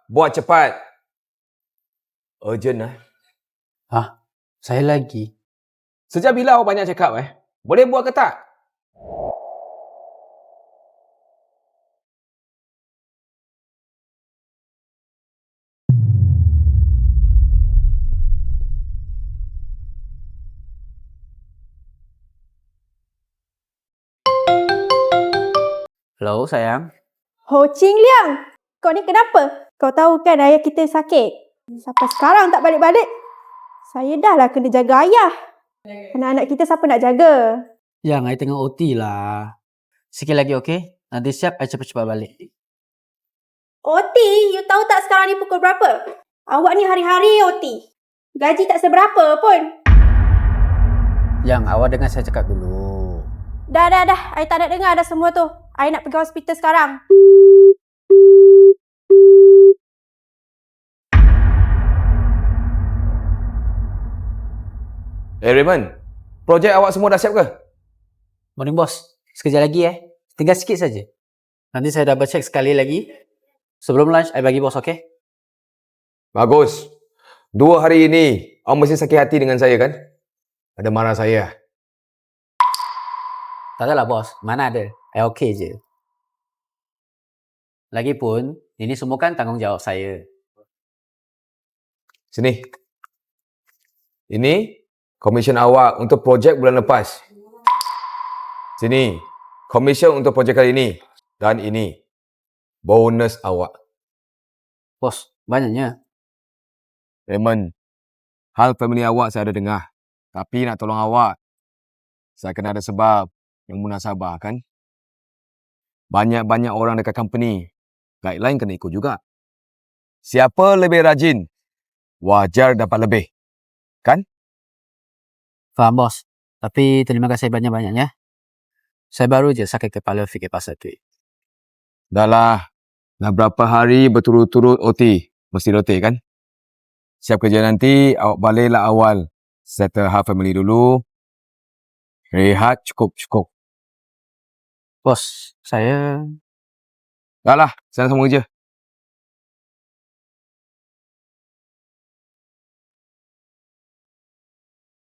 Buat cepat. Urgent Hah? Saya lagi? Sejak bila awak banyak cakap Boleh buat ke tak? Hello, sayang. Ho Ching Liang, kau ni kenapa? Kau tahu kan ayah kita sakit? Sampai sekarang tak balik-balik. Saya dah lah kena jaga ayah. Anak-anak kita siapa nak jaga? Yang, I tengah OT lah. Sikit lagi, okey? Nanti siap, I cepat-cepat balik. OT? You tahu tak sekarang ni pukul berapa? Awak ni hari-hari OT. Gaji tak seberapa pun. Yang, awak dengar saya cakap dulu. Dah. I tak nak dengar dah semua tu. I nak pergi hospital sekarang. Raymond, projek awak semua dah siap ke? Morning, bos. Sekejap lagi Tinggal sikit saja. Nanti saya double check sekali lagi. Sebelum lunch, I bagi bos, okey? Bagus. 2 hari ini, awak mesti sakit hati dengan saya kan? Ada marah saya. Tak adalah, bos. Mana ada. I okey je. Lagipun, ini semua kan tanggungjawab saya. Sini. Ini komisen awak untuk projek bulan lepas. Sini. Komisen untuk projek kali ini. Dan ini. Bonus awak. Bos, banyaknya. Raymond, hal family awak saya ada dengar. Tapi nak tolong awak, saya kena ada sebab yang munasabah kan? Banyak-banyak orang dekat company. Guideline kena ikut juga. Siapa lebih rajin, wajar dapat lebih. Kan? Faham, bos. Tapi terima kasih banyak-banyaknya. Saya baru je sakit kepala fikir pasal tu. Dah lah. Dah berapa hari berturut-turut OT. Mesti rotate kan? Siap kerja nanti, awak baliklah awal. Settle hal family dulu. Rehat cukup-cukup. Bos, saya... Dah lah, saya sama kerja.